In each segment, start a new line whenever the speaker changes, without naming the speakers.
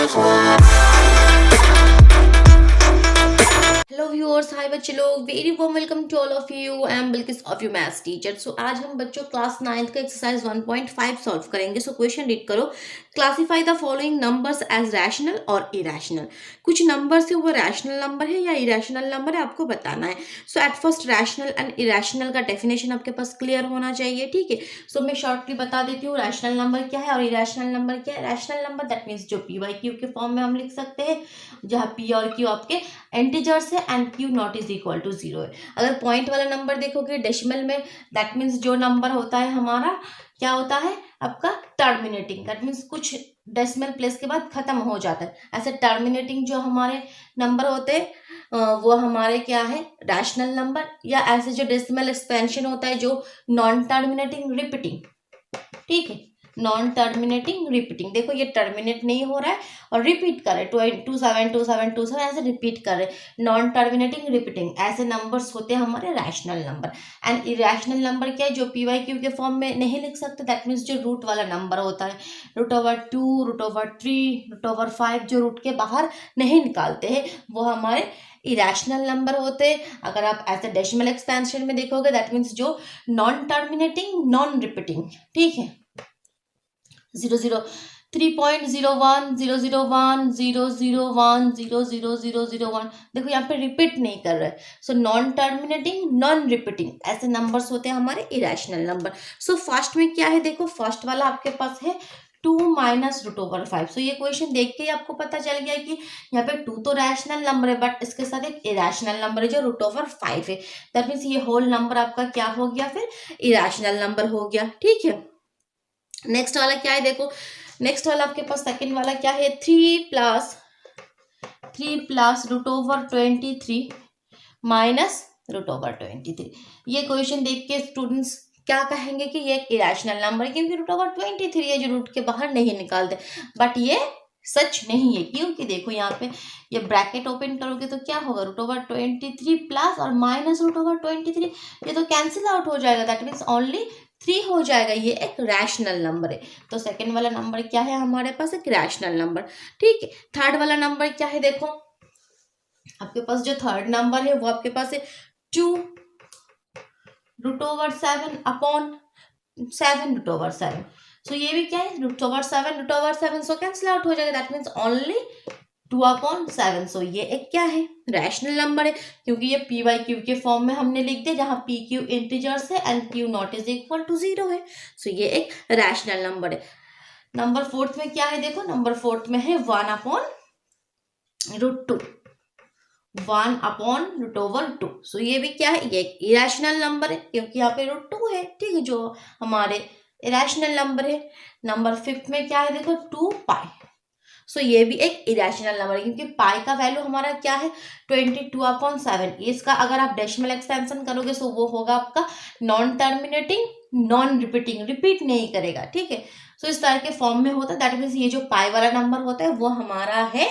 Hello viewers, hi बच्चे लोग, very warm welcome to all of you. I am Bilkis of you maths teacher. So आज हम बच्चों class 9th का exercise 1.5 solve करेंगे। सो क्वेश्चन रीड करो। Classify the following numbers as rational और irrational. कुछ नंबर्स है वो रैशनल नंबर है या इरैशनल नंबर है, आपको बताना है। So at first rational and irrational का डेफिनेशन आपके पास क्लियर होना चाहिए, ठीक है। सो मैं शॉर्टली बता देती हूँ रैशनल नंबर क्या है और इरैशनल नंबर क्या है। रैशनल नंबर दैट मीन्स जो पी वाई क्यू के फॉर्म में हम लिख सकते हैं, जहाँ पी और क्यू आपके इंटीजर्स है and Q not is equal to 0 है। अगर पॉइंट वाला नंबर देखोगे डेसिमल में, दैट मीन्स जो नंबर होता है हमारा क्या होता है आपका टर्मिनेटिंग, दैट मीन्स कुछ डेसिमल प्लेस के बाद खत्म हो जाता है। ऐसे टर्मिनेटिंग जो हमारे नंबर होते हैं वो हमारे क्या है रैशनल नंबर, या ऐसे जो डेसिमल एक्सपेंशन होता है जो नॉन टर्मिनेटिंग रिपीटिंग, ठीक है, नॉन टर्मिनेटिंग रिपीटिंग। देखो ये टर्मिनेट नहीं हो रहा है और रिपीट कर रहे 27 27 27 ऐसे रिपीट कर रहे, नॉन टर्मिनेटिंग रिपीटिंग, ऐसे नंबर्स होते हैं हमारे rational number. And irrational number क्या है, जो पी वाई क्यू के फॉर्म में नहीं लिख सकते, दैट मीन्स जो रूट वाला नंबर होता है, √2 √3 √5 जो रूट के बाहर नहीं निकालते हैं वो हमारे इरैशनल नंबर होते हैं। अगर आप ऐसे डेसिमल एक्सपेंशन में देखोगे दैट मीन्स जो नॉन टर्मिनेटिंग नॉन रिपीटिंग, ठीक है, 0 3.01 001 001 00001। देखो यहाँ पे रिपीट नहीं कर रहा है। So non terminating non repeating ऐसे नंबर्स होते हैं हमारे इरैशनल नंबर। सो फर्स्ट में क्या है, देखो फर्स्ट वाला आपके पास है 2 माइनस √5। सो ये क्वेश्चन देख के ही आपको पता चल गया कि यहाँ पे 2 तो रैशनल नंबर है बट इसके साथ एक इरैशनल नंबर है जो √5 है। दैट मीन्स ये होल नंबर आपका क्या हो गया, फिर इरैशनल नंबर हो गया, ठीक है। नेक्स्ट वाला क्या है, देखो नेक्स्ट वाला आपके पास सेकंड वाला क्या है, 3 प्लस √23 माइनस √23। ये क्वेश्चन देख के स्टूडेंट्स क्या कहेंगे कि ये एक इरैशनल नंबर है क्योंकि √23 है जो रूट के बाहर नहीं निकालते। बट ये सच नहीं है, क्योंकि देखो यहाँ पे ये ब्रैकेट ओपन करोगे तो क्या होगा, √23 प्लस और माइनस √23, ये तो कैंसिल आउट हो जाएगा, दैट मीन्स ओनली 3 हो जाएगा। ये एक रैशनल नंबर है। तो सेकंड वाला नंबर क्या है हमारे पास, एक रैशनल नंबर, ठीक है। थर्ड वाला नंबर क्या है, देखो आपके पास जो थर्ड नंबर है वो आपके पास है 2 √7 अपॉन 7 √7। सो ये भी क्या है √7 सो कैंसिल आउट हो जाएगा, दैट मीन्स ओनली 2/7। सो ये एक क्या है रैशनल नंबर है क्योंकि ये पी वाई क्यू के फॉर्म में हमने लिख दिया जहां पी क्यू इंटीजर्स है and Q not is equal to 0 है। सो ये एक रैशनल नंबर है। नंबर फोर्थ में क्या है, देखो नंबर फोर्थ में है 1/√2 1/√2। सो ये भी क्या है, ये एक इरैशनल नंबर है क्योंकि यहाँ पे √2 है, ठीक है, जो हमारे इरैशनल नंबर है। नंबर फिफ्थ में क्या है, देखो 2π। सो ये भी एक इरैशनल नंबर है क्योंकि पाई का वैल्यू हमारा क्या है 22/7। इसका अगर आप डेसिमल एक्सपेंशन करोगे सो वो होगा आपका non terminating non repeating, repeat नहीं करेगा, ठीक है। सो इस तरह के फॉर्म में होता है, दैट मीन्स ये जो पाई वाला नंबर होता है वो हमारा है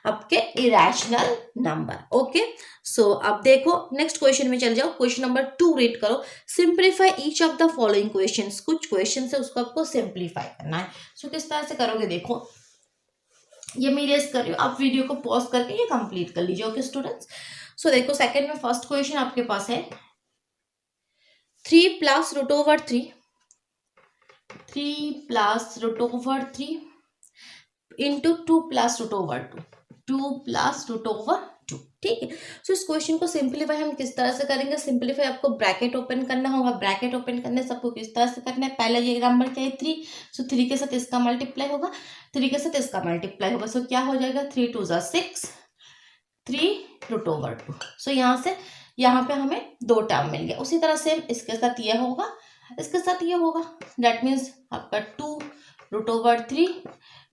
आपके इरैशनल नंबर, ओके। सो अब देखो नेक्स्ट क्वेश्चन में चल जाओ। क्वेश्चन नंबर 2 रीड करो। Simplify each of the following questions. कुछ क्वेश्चन है उसको आपको सिंप्लीफाई करना है। सो किस तरह से करोगे, देखो ये मैं इरेज कर रही हूँ, आप वीडियो को पॉज करके ये कंप्लीट कर लीजिए, ओके स्टूडेंट्स। सो देखो सेकंड में फर्स्ट क्वेश्चन आपके पास है 3 प्लस √3 इंटू 2 प्लस √2 2 प्लस √2, ठीक है। सो इस क्वेश्चन को सिंप्लीफाई हम किस तरह से करेंगे, सिंप्लीफाई आपको ब्रैकेट ओपन करना होगा। ब्रैकेट ओपन करने से आपको किस तरह से करना है, पहले ये नंबर क्या है 3, सो 3 के साथ इसका मल्टीप्लाई होगा, 3 के साथ इसका मल्टीप्लाई होगा, सो क्या हो जाएगा 3 2 6 3√2। सो यहाँ से यहाँ पे हमें 2 टर्म मिल गया। उसी तरह सेम इसके साथ ये होगा, इसके साथ ये होगा, दैट मीन्स आपका 2 √3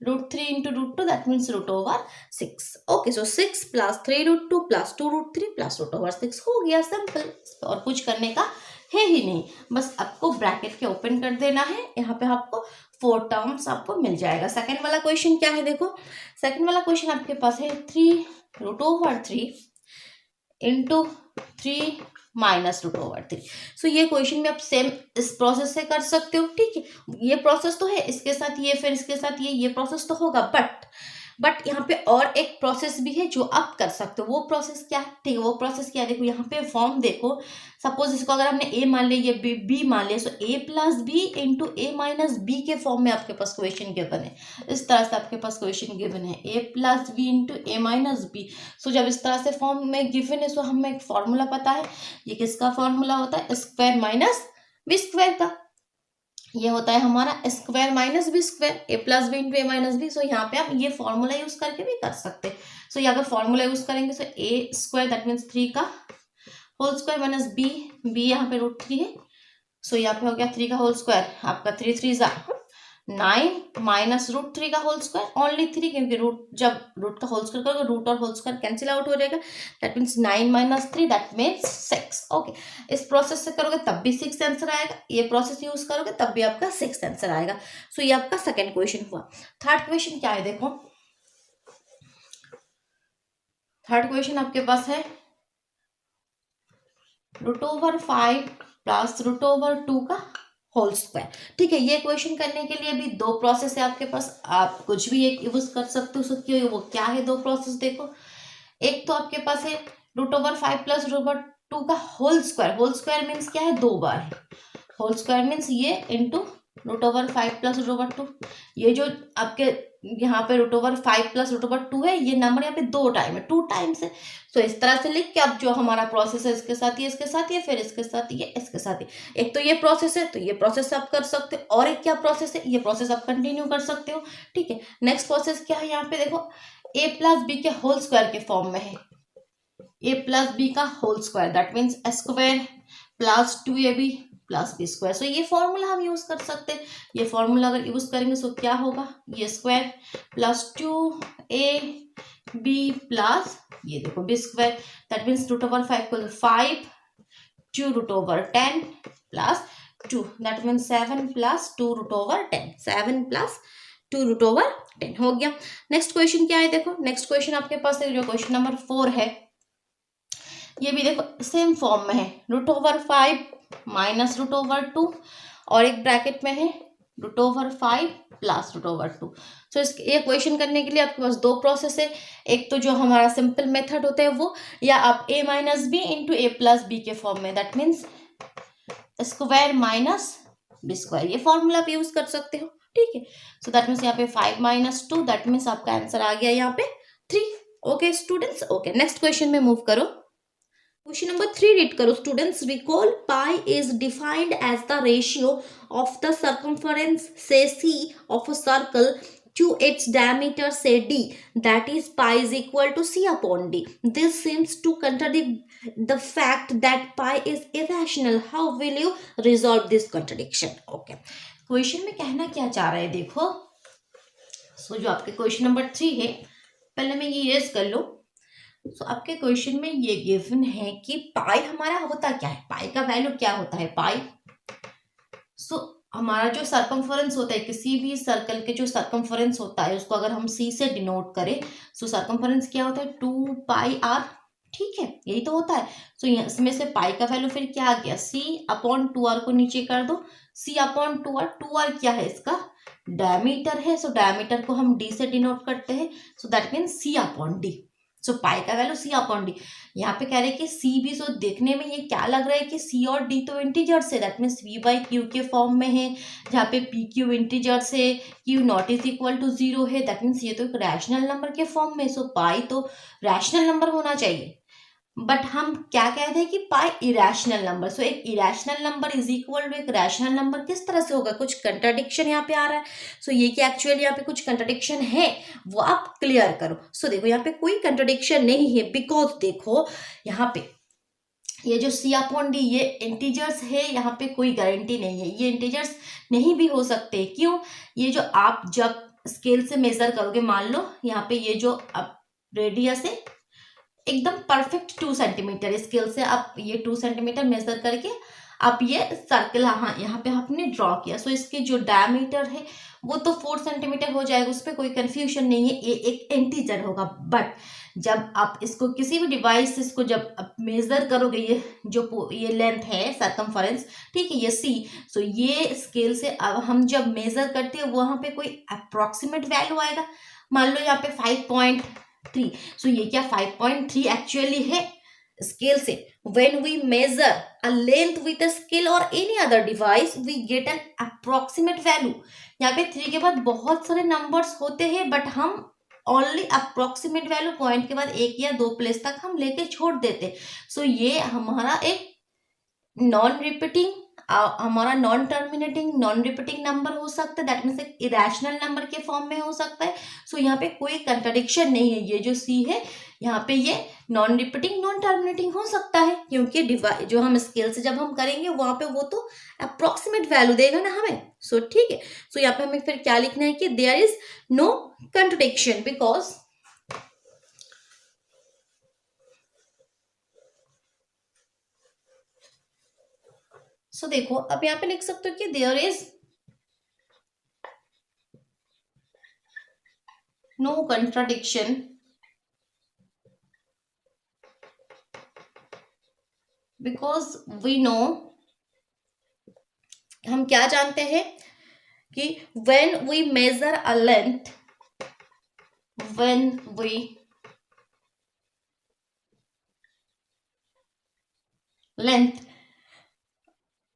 √3 into √2 that means √6। Okay, so 6 plus 3√2 plus 2√3 plus √6 हो गया, सिंपल, और कुछ करने का है ही नहीं, बस आपको ब्रैकेट के ओपन कर देना है। यहाँ पे आपको 4 टर्म्स आपको मिल जाएगा। सेकंड वाला क्वेश्चन क्या है, देखो सेकंड वाला क्वेश्चन आपके पास है 3√3 इंटू 3 माइनस √3। सो ये क्वेश्चन में आप सेम इस प्रोसेस से कर सकते हो, ठीक है। ये प्रोसेस तो है, इसके साथ ये, फिर इसके साथ ये प्रोसेस तो होगा, बट बट यहाँ पे और एक प्रोसेस भी है जो आप कर सकते हो। वो प्रोसेस क्या है, ठीक है, वो प्रोसेस क्या है, देखो यहाँ पे फॉर्म देखो, सपोज इसको अगर हमने ए मान लिया, ये बी मान लिया, सो ए plus B into A minus B के फॉर्म में आपके पास क्वेश्चन गिवन है। इस तरह से आपके पास क्वेश्चन गिवन है, ए plus B into A minus B. सो जब इस तरह से फॉर्म में गिवन है, सो हमें एक फॉर्मूला पता है, ये किसका फॉर्मूला होता है, स्क्वायर माइनस बी स्क्वायर का। ये होता है हमारा square minus B square, A plus B into A minus B. सो यहाँ पे आप ये फॉर्मूला यूज करके भी कर सकते हैं। सो ये अगर फॉर्मूला यूज करेंगे, सो ए स्क्वायर दैट मीन्स 3 का होल स्क्वायर माइनस बी यहाँ पे √3 है। सो यहाँ पे हो गया 3 का होल स्क्वायर, आपका 3 3 जा 9 माइनस √3 का होल स्क्वायर, ओनली 3, क्योंकि जब रूट का होल स्क्वायर करोगे रूट और होल स्क्वायर कैंसिल आउट हो जाएगा, that means 9 minus 3 that means 6। Okay, इस प्रोसेस से करोगे तब भी 6 आंसर आएगा, ये प्रोसेस यूज करोगे तब भी आपका 6 आंसर आएगा। सो ये आपका सेकेंड क्वेश्चन हुआ। थर्ड क्वेश्चन क्या है, देखो थर्ड क्वेश्चन आपके पास है √5 प्लस √2 का होल स्क्वायर। ठीक है, ये क्वेश्चन करने के लिए भी दो प्रोसेस है आपके पास, आप कुछ भी एक यूज कर सकते हो। सो क्यों, वो क्या है दो प्रोसेस, देखो एक तो आपके पास है √5 प्लस √2 का whole square. Whole square means क्या है, 2 बार है। होल स्क्वायर मीन्स ये इंटू √5 प्लस √2, ये जो आपके यहाँ पे √5 प्लस √2 है, ये नंबर यहाँ पे 2 टाइम है, 2 टाइम्स है। तो इस तरह से लिख के अब जो हमारा प्रोसेस है, इसके साथ ये, इसके साथ ये, फिर इसके साथ ये, इसके साथ ये। एक तो ये प्रोसेस है, तो ये प्रोसेस आप कर सकते हो, और एक क्या प्रोसेस है, ये प्रोसेस आप कंटिन्यू कर सकते हो। ठीक है, नेक्स्ट प्रोसेस क्या है, यहाँ पे देखो a प्लस बी के होल स्क्वायर के फॉर्म में है, a प्लस बी का whole square that means square plus 2ab plus B square. So ये फॉर्मूला हम यूज कर सकते हैं। ये फॉर्मूला अगर यूज करेंगे सो क्या होगा, ये स्क्वायर प्लस 2ab प्लस ये देखो बी स्क्वायर दैट मीन्स √5 को 5 2√10 plus 2 that means 7 plus 2√10, 7 plus 2√10 हो गया। नेक्स्ट क्वेश्चन क्या है, देखो नेक्स्ट क्वेश्चन आपके पास है जो क्वेश्चन नंबर 4 है, ये भी देखो सेम फॉर्म में है, √5 माइनस √2 और एक ब्रैकेट में है √5 प्लस √2। सो इस ये क्वेश्चन करने के लिए आपके पास दो प्रोसेस है, एक तो जो हमारा सिंपल मेथड होता है वो, या आप a minus B into A plus B के फॉर्म में, that means square minus B square, ये फॉर्मूला आप यूज कर सकते हो। ठीक है, सो दैट मीन्स यहाँ पे 5 माइनस 2 दैट मीन्स आपका आंसर आ गया यहाँ पे 3। Okay students, okay next question में मूव करो। क्वेश्चन नंबर 3 रीड करो। Students recall pi is defined as the ratio of the circumference से c of a circle to its diameter say d, that is pi is equal to c upon d. This seems to contradict the fact that pi is irrational. How will you resolve this contradiction? Okay, question में कहना क्या चाह रहे हैं, देखो सो जो आपके question number 3 है, पहले मैं ये रेज कर लो। सो आपके क्वेश्चन में ये गिवन है कि पाई हमारा होता क्या है, पाई का वैल्यू क्या होता है, पाई सो हमारा जो सर्कमफरेंस होता है, किसी भी सर्कल के जो सर्कमफरेंस होता है उसको अगर हम c से डिनोट करें, सो सर्कमफरेंस क्या होता है 2πr। ठीक है, यही तो होता है। सो इसमें से पाई का वैल्यू फिर क्या आ गया, c/2r को नीचे कर दो, c/2r, 2r क्या है, इसका डायमीटर है। सो डायमीटर को हम d से डिनोट करते हैं, सो दैट मीन्स c/d। सो पाई का वैल्यू c/d। यहाँ पे कह रहे हैं कि c भी, सो देखने में ये क्या लग रहा है कि c और d तो इंटीजर्स है, दैट मीन्स v/q के फॉर्म में है, जहाँ पे pq इंटीजर्स है, q not is equal to 0 है, दैट मीन्स ये तो एक रैशनल नंबर के फॉर्म में। सो पाई तो रैशनल नंबर होना चाहिए, बट हम क्या कहते हैं कि पाई इरेशनल नंबर। सो एक irrational number is equal to एक रैशनल नंबर किस तरह से होगा, कुछ कंट्राडिक्शन यहाँ पे आ रहा है। सो ये कि एक्चुअली यहाँ पे कुछ कंट्राडिक्शन है, वो आप क्लियर करो। सो देखो यहाँ पे कोई कंट्राडिक्शन नहीं है, बिकॉज देखो यहाँ पे ये जो c/d ये इंटीजर्स है, यहाँ पे कोई गारंटी नहीं है, ये इंटीजर्स नहीं भी हो सकते। क्यों, ये जो आप जब स्केल से मेजर करोगे, मान लो यहाँ पे ये जो रेडियस है एकदम परफेक्ट 2 सेंटीमीटर, स्केल से आप ये 2 सेंटीमीटर मेजर करके आप ये सर्कल यहाँ पे आपने ड्रॉ किया। सो इसकी जो डायमीटर है वो तो 4 सेंटीमीटर हो जाएगा, उस पर कोई कंफ्यूजन नहीं है, ये एक इंटीजर होगा। बट जब आप इसको किसी भी डिवाइस से इसको जब आप मेजर करोगे, ये जो ये लेंथ है सर्कमफरेंस, ठीक है, ये c, सो ये स्केल से अब हम जब मेजर करते हैं वहाँ पे कोई अप्रोक्सीमेट वैल्यू आएगा, मान लो यहाँ पे 5.3, सो ये क्या 5.3 एक्चुअली है स्केल से. When we measure a length with a scale or any other device, we get an approximate value. यहाँ पे 3 के बाद बहुत सारे नंबर्स होते हैं, बट हम ओनली अप्रोक्सीमेट वैल्यू पॉइंट के बाद 1 या 2 प्लेस तक हम लेके छोड़ देते. सो ये हमारा एक नॉन रिपीटिंग, हमारा non terminating non repeating number हो सकता है. दैट मीन्स एक इरेशनल नंबर के फॉर्म में हो सकता है. सो यहाँ पे कोई कंट्राडिक्शन नहीं है. ये जो सी है यहाँ पे ये नॉन रिपीटिंग नॉन टर्मिनेटिंग हो सकता है, क्योंकि जो हम स्केल से जब हम करेंगे वहां पे वो तो अप्रोक्सीमेट वैल्यू देगा ना हमें. सो ठीक है. सो यहाँ पे हमें फिर क्या लिखना है कि there is no contradiction because so देखो अब यहाँ पे लिख सकते हो कि there is no contradiction because we know, हम क्या जानते हैं कि when we measure a length, when we length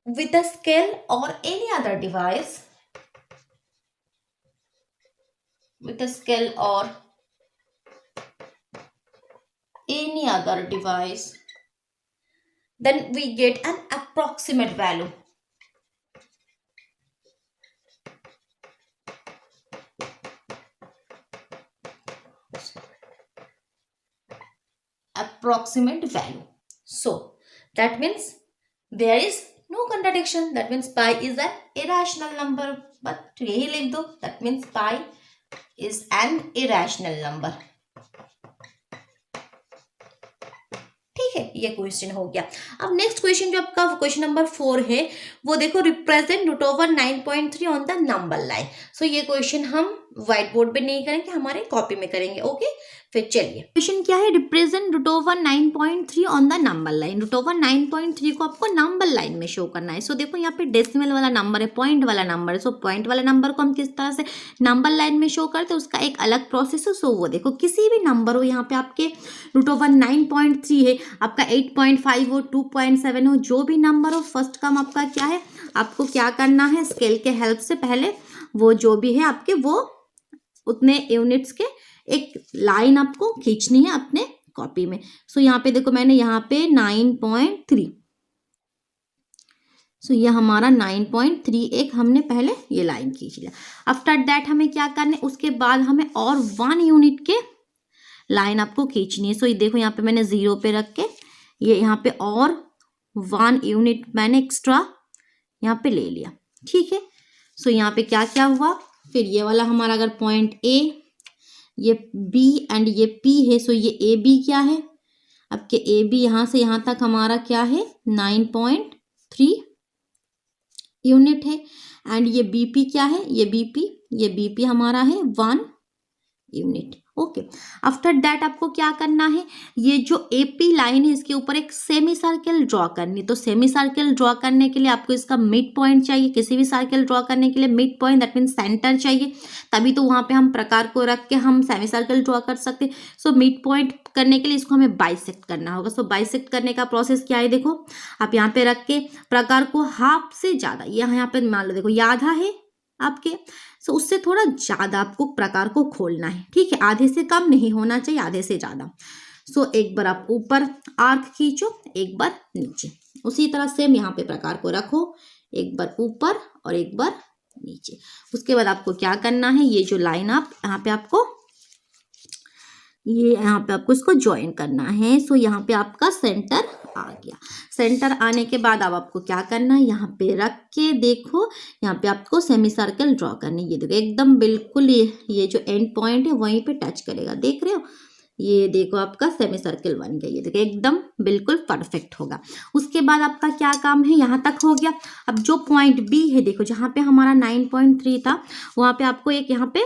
with a scale or any other device, with a scale or any other device, then we get an approximate value. Approximate value. So that means there is no contradiction. That means pi is an irrational number. But यही लिख दो. That means pi is an irrational number. ठीक है, ये question हो गया. अब next question जो आपका क्वेश्चन नंबर 4 है वो देखो, represent root over 9.3 on the number line. So ये क्वेश्चन हम व्हाइट बोर्ड पे नहीं करेंगे, हमारे कॉपी में करेंगे. ओके, फिर चलिए क्वेश्चन क्या है, represent root over 9.3 on the number line. Root over 9.3 को आपको नंबर लाइन में शो करना है. सो देखो यहाँ पे डेसिमल वाला नंबर है, पॉइंट वाला नंबर है. सो पॉइंट वाला नंबर को हम किस तरह से नंबर लाइन में शो करते हैं उसका एक अलग प्रोसेस है. सो वो देखो किसी भी नंबर हो, यहाँ पे आपके रूट ओवर 9.3 है, आपका 8.5 हो, 2.7 हो, जो भी नंबर हो, फर्स्ट काम आपका क्या है, आपको क्या करना है, स्केल के हेल्प से पहले वो जो भी है आपके वो उतने यूनिट्स के एक लाइन आपको खींचनी है अपने कॉपी में. सो यहाँ पे देखो मैंने यहाँ पे 9.3, सो ये हमारा 9.3 एक हमने पहले ये लाइन खींच लिया. आफ्टर दैट हमें क्या करना है, उसके बाद हमें और 1 यूनिट के लाइन आपको खींचनी है. सो ये देखो यहाँ पे मैंने 0 पे रख के ये यहाँ पे और 1 यूनिट मैंने एक्स्ट्रा यहाँ पे ले लिया. ठीक है. सो यहाँ पे क्या क्या हुआ, फिर ये वाला हमारा अगर पॉइंट ए, ये बी एंड ये पी है, सो ये ए बी क्या है, आपके ए बी यहाँ से यहाँ तक हमारा क्या है 9.3 यूनिट है. एंड ये बी पी क्या है, ये बी पी हमारा है 1 यूनिट. ओके. आफ्टर दैट आपको क्या करना है, ये जो एपी लाइन है इसके ऊपर एक सेमी सर्कल ड्रॉ करनी. तो सेमी सर्कल ड्रॉ करने के लिए आपको इसका मिड पॉइंट चाहिए. किसी भी सर्कल ड्रॉ करने के लिए mid point that means centre चाहिए, तभी तो वहां पे हम प्रकार को रख के हम सेमी सर्कल ड्रॉ कर सकते. सो मिड पॉइंट करने के लिए इसको हमें बाइसेक्ट करना होगा. सो बाइसेक्ट करने का प्रोसेस क्या है, देखो आप यहाँ पे रख के प्रकार को हाफ से ज्यादा, यहाँ पे मान लो देखो ये आधा है आपके, सो उससे थोड़ा ज्यादा आपको प्रकार को खोलना है. ठीक है, आधे से कम नहीं होना चाहिए, आधे से ज्यादा. सो एक बार आप ऊपर आर्क खींचो, एक बार नीचे, उसी तरह सेम यहाँ पे प्रकार को रखो, एक बार ऊपर और एक बार नीचे. उसके बाद आपको क्या करना है, ये जो लाइन आप यहाँ पे आपको इसको ज्वाइन करना है. सो यहाँ पे आपका सेंटर आ गया. सेंटर आने के बाद अब आपको क्या करना है, यहाँ पे रख के देखो यहाँ पे आपको सेमी सर्कल ड्रॉ करनी है. ये देखो एकदम बिल्कुल ये जो एंड पॉइंट है वहीं पे टच करेगा, देख रहे हो, ये देखो आपका सेमी सर्कल बन गया. ये देखो एकदम बिल्कुल परफेक्ट होगा. उसके बाद आपका क्या काम है, यहाँ तक हो गया. अब जो पॉइंट बी है, देखो जहाँ पे हमारा 9.3 था वहाँ पे आपको एक यहाँ पे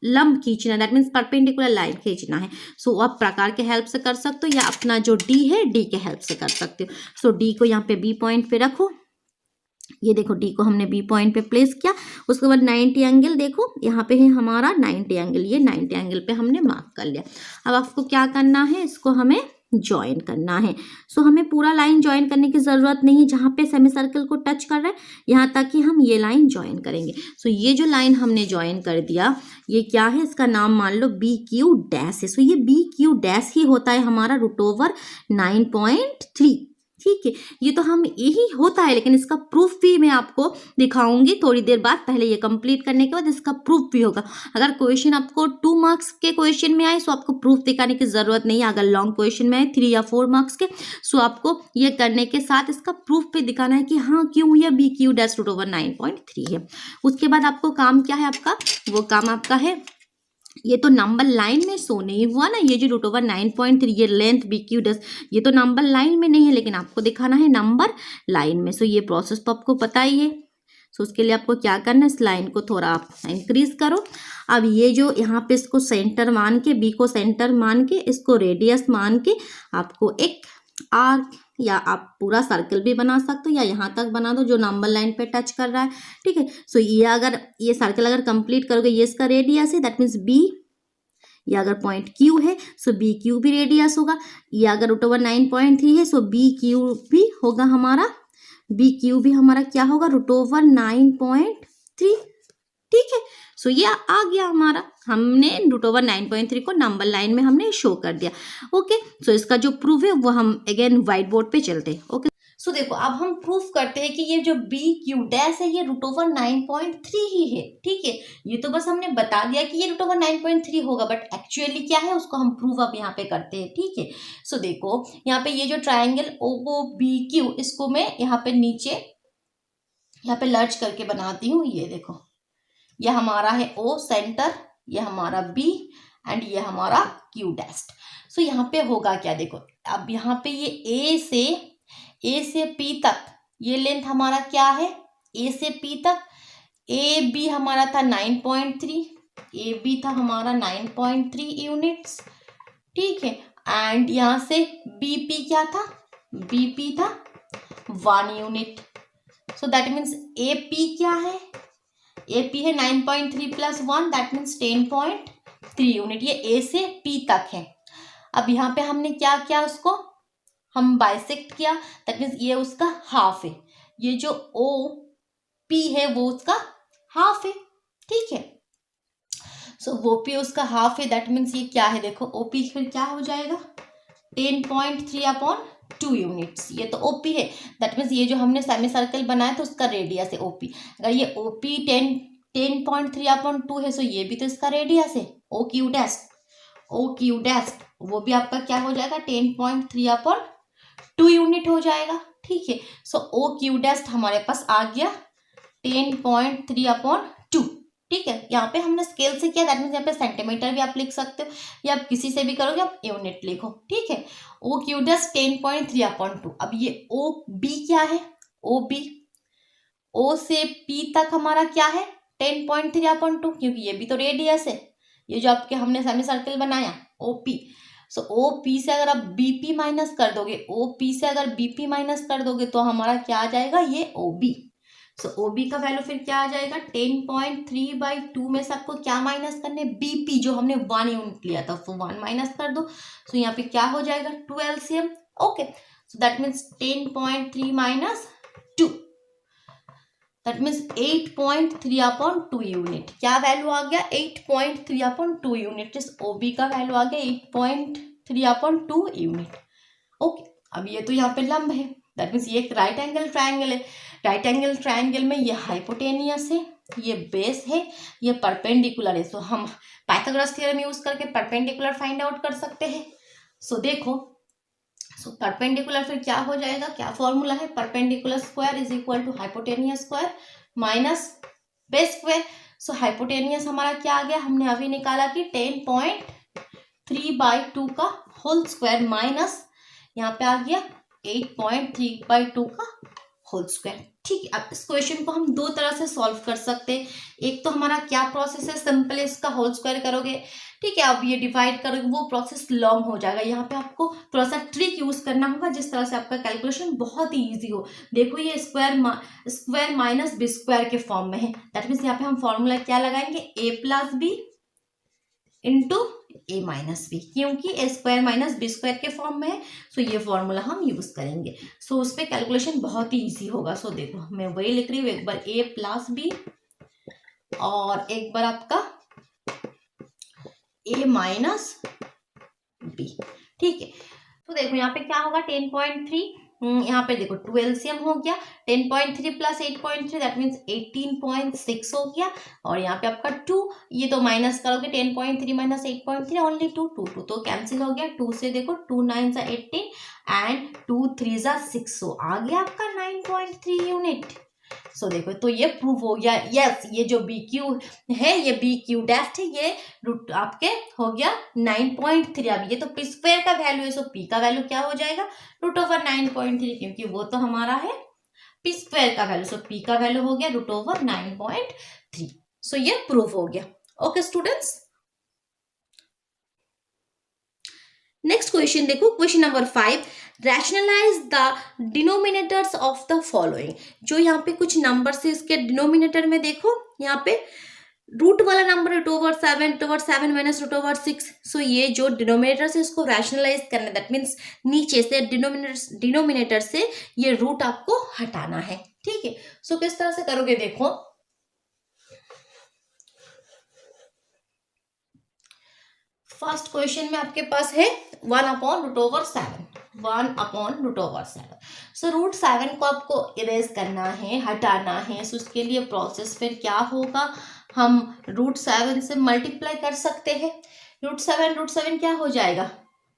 लंब खींचना, दैट मीन्स परपेंडिकुलर लाइन खींचना है. सो आप प्रकार के हेल्प से कर सकते हो या अपना जो डी है डी के हेल्प से कर सकते हो. सो डी को यहाँ पे बी पॉइंट पे रखो, ये देखो डी को हमने बी पॉइंट पे प्लेस किया। उसके बाद 90 एंगल देखो यहाँ पे है हमारा 90 एंगल, ये 90 एंगल पे हमने मार्क कर लिया। अब आपको क्या करना है, इसको हमें ज्वाइन करना है। सो हमें पूरा लाइन ज्वाइन करने की ज़रूरत नहीं है, जहाँ पे सेमी सर्कल को टच कर रहा है यहाँ तक कि हम ये लाइन ज्वाइन करेंगे। सो ये जो लाइन हमने ज्वाइन कर दिया, ये क्या है, इसका नाम मान लो बी क्यू डैश है। सो ये बी क्यू डैश ही होता है हमारा √9.3। ठीक है, ये तो हम यही होता है, लेकिन इसका प्रूफ भी मैं आपको दिखाऊंगी थोड़ी देर बाद। पहले ये कंप्लीट करने के बाद इसका प्रूफ भी होगा। अगर क्वेश्चन आपको 2 मार्क्स के क्वेश्चन में आए सो आपको प्रूफ दिखाने की जरूरत नहीं है। अगर लॉन्ग क्वेश्चन में आए 3 या 4 मार्क्स के, सो आपको ये करने के साथ इसका प्रूफ भी दिखाना है कि हाँ क्यों यह बी क्यू डैश √9.3 है। उसके बाद आपको काम क्या है, आपका वो काम आपका है, ये तो नंबर लाइन में शो नहीं हुआ ना, ये जो √9.3 ये लेंथ बी क्यू डैश, ये तो नंबर लाइन में नहीं है, लेकिन आपको दिखाना है नंबर लाइन में। सो ये प्रोसेस तो आपको पता ही है। सो उसके लिए आपको क्या करना है, इस लाइन को थोड़ा आप इंक्रीज करो। अब ये जो यहाँ पे इसको सेंटर मान के, बी को सेंटर मान के, इसको रेडियस मान के आपको एक आर्क या आप पूरा सर्कल भी बना सकते हो, या यहाँ तक बना दो जो नंबर लाइन पे टच कर रहा है। ठीक है, सो ये अगर ये सर्कल अगर कंप्लीट करोगे, ये इसका रेडियस है, दैट मीन्स बी। ये अगर पॉइंट क्यू है सो बी क्यू भी रेडियस होगा। ये अगर √9.3 है सो बी क्यू भी होगा हमारा, बी क्यू भी हमारा क्या होगा, √9.3। ठीक है, सो ये आ गया हमारा, हमने √9.3 को नंबर लाइन में हमने शो कर दिया। ओके, सो इसका जो प्रूफ है वो हम अगेन व्हाइट बोर्ड पे चलते हैं। ओके, सो देखो अब हम प्रूफ करते हैं कि ये जो बी क्यू डैश है ये √9.3 ही है। ठीक है, ये तो बस हमने बता दिया कि ये √9.3 होगा, बट एक्चुअली क्या है उसको हम प्रूफ अब यहाँ पे करते हैं। ठीक है, सो देखो यहाँ पे ये जो ट्राइंगल ओ बी क्यू, इसको मैं यहाँ पे नीचे यहाँ पे लर्ज करके बनाती हूँ। ये देखो, यह हमारा है ओ सेंटर, यह हमारा बी एंड ये हमारा क्यू डैश। सो यहाँ पे होगा क्या, देखो अब यहाँ पे ये ए से पी तक ये लेंथ हमारा क्या है, ए से पी तक। ए बी हमारा था 9.3, ए बी था हमारा 9.3 यूनिट्स। ठीक है, एंड यहाँ से बी पी क्या था, बी पी था 1 unit. So that means A P क्या है, ए पी है 9.3 + 1 दैट मीन्स 10.3 यूनिट। ये ए से पी तक है। अब यहाँ पे हमने क्या किया, उसको हम बाइसेक्ट किया, दैट मीन्स ये उसका हाफ है। ये जो ओ पी है वो उसका हाफ है। ठीक है, सो वो पी उसका हाफ है, दैट मीन्स ये क्या है, देखो ओ पी फिर क्या हो जाएगा 10.3/2 यूनिट्स। ये तो ओपी है, दैट मीन्स ये जो हमने सेमी सर्कल बनाया तो उसका रेडियस है ओपी। अगर ये ओपी 10.3/2 है सो ये भी तो इसका रेडियस है ओ क्यू डैश। वो भी आपका क्या हो जाएगा 10.3/2 यूनिट हो जाएगा। ठीक है, सो ओ क्यू डैश हमारे पास आ गया 10.3/2। ठीक है, यहाँ पे हमने स्केल से किया, दैट मीन्स यहाँ पे सेंटीमीटर भी आप लिख सकते हो, या आप किसी से भी करोगे आप यूनिट लिखो। ठीक है, ओ क्यू डैश 10.3/2। अब ये ओ बी क्या है, ओ बी ओ से पी तक हमारा क्या है 10.3/2, क्योंकि ये भी तो रेडियस है, ये जो आपके हमने सेमी सर्कल बनाया ओ पी। सो ओ पी से अगर आप बी पी माइनस कर दोगे, ओ पी से अगर बी पी माइनस कर दोगे तो हमारा क्या आ जाएगा, ये ओ बी। सो ओ बी का वैल्यू फिर क्या आ जाएगा 10.3/2 में से आपको क्या माइनस करने, बी पी जो हमने 1 यूनिट लिया था वो 1 माइनस कर दो। सो यहाँ पे क्या हो जाएगा 2 LCM। Okay, so that means 10.3 - 2 that means 8.3/2 unit. क्या वैल्यू आ गया 8.3/2 यूनिट। इस ओ बी का वैल्यू आ गया 8.3/2 यूनिट। ओके, अब ये तो यहाँ पे लंब है, दैट मीन्स ये एक राइट एंगल ट्राइंगल है। राइट एंगल ट्राइंगल में ये हाइपोटेनियस है, ये बेस है, ये परपेंडिकुलर है। सो हम पाइथागोरस थ्योरम यूज करके परपेंडिकुलर फाइंड आउट कर सकते हैं। सो देखो, सो परपेंडिकुलर फिर क्या हो जाएगा, क्या फॉर्मूला है, perpendicular square is equal to hypotenuse square minus base square. So hypotenuse हमारा क्या आ गया, हमने अभी निकाला कि 10.3/2 का होल स्क्वायर माइनस यहाँ पे आ गया 8.3/2 का होल स्क्वायर। ठीक है, अब इस क्वेश्चन को हम दो तरह से सॉल्व कर सकते हैं। एक तो हमारा क्या प्रोसेस है, सिंपल इसका होल स्क्वायर करोगे, ठीक है, अब ये डिवाइड करोगे, वो प्रोसेस लॉन्ग हो जाएगा। यहाँ पे आपको थोड़ा सा ट्रिक यूज करना होगा जिस तरह से आपका कैलकुलेशन बहुत ही ईजी हो। देखो ये स्क्वायर माइनस बी स्क्वायर के फॉर्म में है, दैट मीन्स यहाँ पे हम फॉर्मूला क्या लगाएंगे, ए plus B into A minus B, क्योंकि ए स्क्वायर माइनस बी स्क्वायर के फॉर्म में है, सो ये फॉर्मूला हम यूज करेंगे। सो उस पर कैलकुलेशन बहुत ही ईजी होगा। सो देखो मैं वही लिख रही हूँ, एक बार ए प्लस बी और एक बार आपका ए माइनस बी। ठीक है, तो देखो यहाँ पे क्या होगा, 10.3, यहाँ पे देखो 2 एलसीएम हो गया, 10.3 प्लस 8.3 दैट मीन्स 18.6 हो गया, और यहाँ पे आपका 2, ये तो माइनस करोगे, 10.3 माइनस 8.3 ओनली 2, 2 तो कैंसिल हो गया, 2 से देखो 2 9 सा 18 एंड 2 3 सा 6, सो आ गया आपका 9.3 यूनिट। सो देखो तो ये प्रूव हो गया, यस ये जो बी क्यू है, ये बी क्यू डेफ्ट है, ये रूट आपके हो गया 9.3। अब ये तो पी स्क्वायर का वैल्यू है, सो पी का वैल्यू क्या हो जाएगा, रूट ओवर 9.3, क्योंकि वो तो हमारा है पी स्क्वायर का वैल्यू, सो पी का वैल्यू हो गया रूट ओवर 9.3। सो ये प्रूव हो गया। ओके स्टूडेंट्स, नेक्स्ट क्वेश्चन देखो, question number 5, rationalise the denominators of the following. जो यहाँ पे कुछ नंबर से इसके डिनोमिनेटर में देखो, यहाँ पे रूट वाला number root over 7 minus root over 6, so ये जो डिनोमिनेटर से इसको रैशनलाइज करना, दैट मीन्स नीचे से डिनोमिनेटर से ये रूट आपको हटाना है। ठीक है, सो किस तरह से करोगे, देखो फर्स्ट क्वेश्चन में आपके पास है 1 upon root over 7, 1 upon root over 7। So root 7 को आपको इरेज करना है, हटाना है। सो उसके लिए प्रोसेस फिर क्या होगा, हम रूट 7 से मल्टीप्लाई कर सकते हैं। रूट 7 क्या हो जाएगा,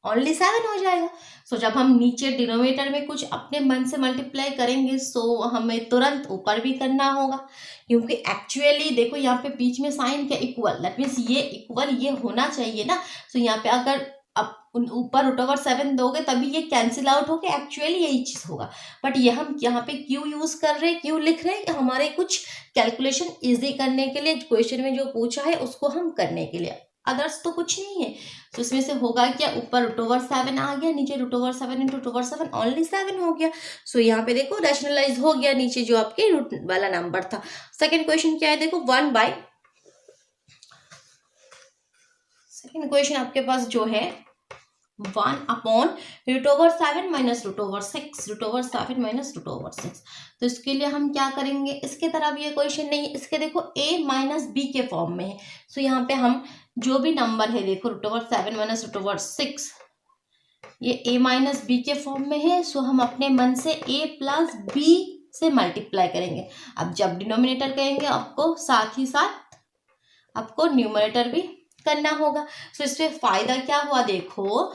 ओनली 7 हो जाएगा। सो जब हम नीचे डिनोमिनेटर में कुछ अपने मन से मल्टीप्लाई करेंगे, सो हमें तुरंत ऊपर भी करना होगा, क्योंकि एक्चुअली देखो यहाँ पे बीच में साइन क्या, इक्वल, दैट मीन्स ये इक्वल ये होना चाहिए ना। सो यहाँ पे अगर अब ऊपर रूट ओवर 7 दोगे तभी ये कैंसिल आउट होके एक्चुअली यही चीज होगा, बट ये हम यहाँ पे क्यों यूज कर रहे हैं, क्यों लिख रहे हैं, हमारे कुछ कैलकुलेशन इजी करने के लिए, क्वेश्चन में जो पूछा है उसको हम करने के लिए, अदर्स तो कुछ नहीं है। तो इसमें से होगा क्या, ऊपर रूट ओवर 7 आ गया, नीचे root over 7 into root over 7 only 7 हो गया। सो यहाँ पे देखो रैशनलाइज हो गया नीचे जो आपके रूट वाला नंबर था। सेकंड क्वेश्चन क्या है, देखो 1 बाई, सेकंड क्वेश्चन आपके पास जो है 1 upon root over 7 minus root over 6, root over 7 minus root over 6। तो इसके लिए हम क्या करेंगे, इसके तरह भी ये क्वेश्चन नहीं है, इसके देखो a माइनस बी के फॉर्म में है। सो यहाँ पे हम जो भी नंबर है, देखो root over 7 minus root over 6, ये a माइनस बी के फॉर्म में है। सो हम अपने मन से a प्लस बी से मल्टीप्लाई करेंगे। अब जब डिनोमिनेटर करेंगे आपको साथ ही साथ आपको न्यूमरेटर भी करना होगा। सो इसमें फायदा क्या हुआ, देखो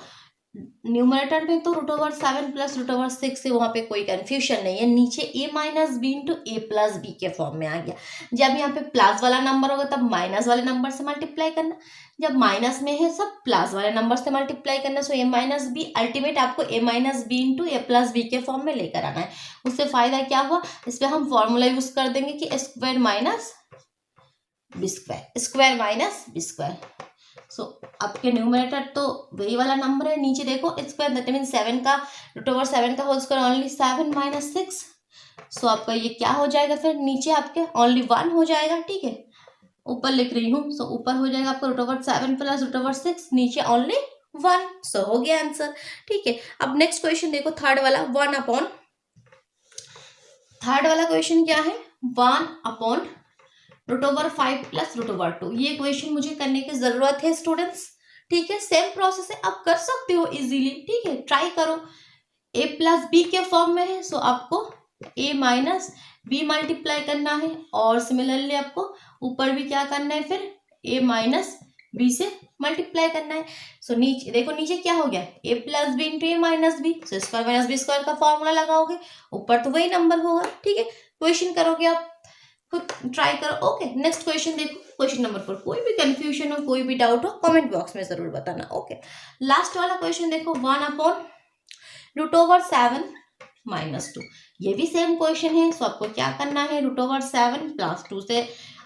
न्यूमरेटर में तो root over 7 plus root over 6 है, वहां पे कोई कंफ्यूजन नहीं है, नीचे a minus B into A plus B के फॉर्म में आ गया। जब यहाँ पे प्लस वाला नंबर होगा तब माइनस वाले नंबर से मल्टीप्लाई करना, जब माइनस में है सब प्लस वाले नंबर से मल्टीप्लाई करना। सो ए माइनस बी अल्टीमेट आपको ए minus B into A plus B के फॉर्म में लेकर आना है। उससे फायदा क्या हुआ, इस पर हम फॉर्मूला यूज कर देंगे कि square minus B square, square minus B square. So आपके न्यूमरेटर तो वही वाला नंबर है, नीचे देखो स्क्वायर, दैट मीन 7 का रूट ओवर 7 का होल स्क्वायर ओनली 7 माइनस 6। सो आपका ये क्या हो जाएगा, फिर नीचे आपके ओनली 1 हो जाएगा। ठीक है, ऊपर लिख रही हूँ, सो ऊपर हो जाएगा आपका root over 7 plus root over 6, नीचे ओनली 1। सो हो गया आंसर। ठीक है, अब नेक्स्ट क्वेश्चन देखो, थर्ड वाला 1 अपॉन, थर्ड वाला क्वेश्चन क्या है, 1 upon root over 5 plus root over 2। ये क्वेश्चन मुझे करने की जरूरत है स्टूडेंट्स। ठीक है, सेम प्रोसेस है, आप कर सकते हो इजीली। ठीक है, ट्राई करो। a प्लस बी के फॉर्म में है, सो आपको a माइनस बी मल्टीप्लाई करना है, और सिमिलरली आपको ऊपर भी क्या करना है, फिर a माइनस बी से मल्टीप्लाई करना है। सो नीचे देखो, नीचे क्या हो गया, a plus B into A minus B, so square minus B square का फॉर्मूला लगाओगे, ऊपर तो वही नंबर होगा। ठीक है, क्वेश्चन करोगे आप, खुद ट्राई करो। ओके, नेक्स्ट क्वेश्चन देखो, क्वेश्चन नंबर 4। कोई भी कंफ्यूजन हो, कोई भी डाउट हो, कमेंट बॉक्स में जरूर बताना। ओके, लास्ट वाला क्वेश्चन देखो, 1 अपॉन रूट ओवर 7 -2। ये भी सेम क्वेश्चन है, सो आपको क्या करना है, √7 प्लस 2 से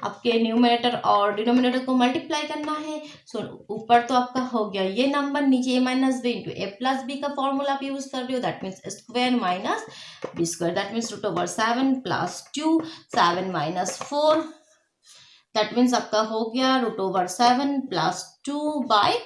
आपके न्यूमरेटर और डिनोमिनेटर को मल्टीप्लाई करना है। सो ऊपर तो आपका हो गया ये नंबर, नीचे a minus B into A plus B का फॉर्मूला आप यूज कर रहे हो, that means square minus B square, that means √7 plus 2, 7 minus 4, that means आपका हो गया √7 प्लस 2 बाय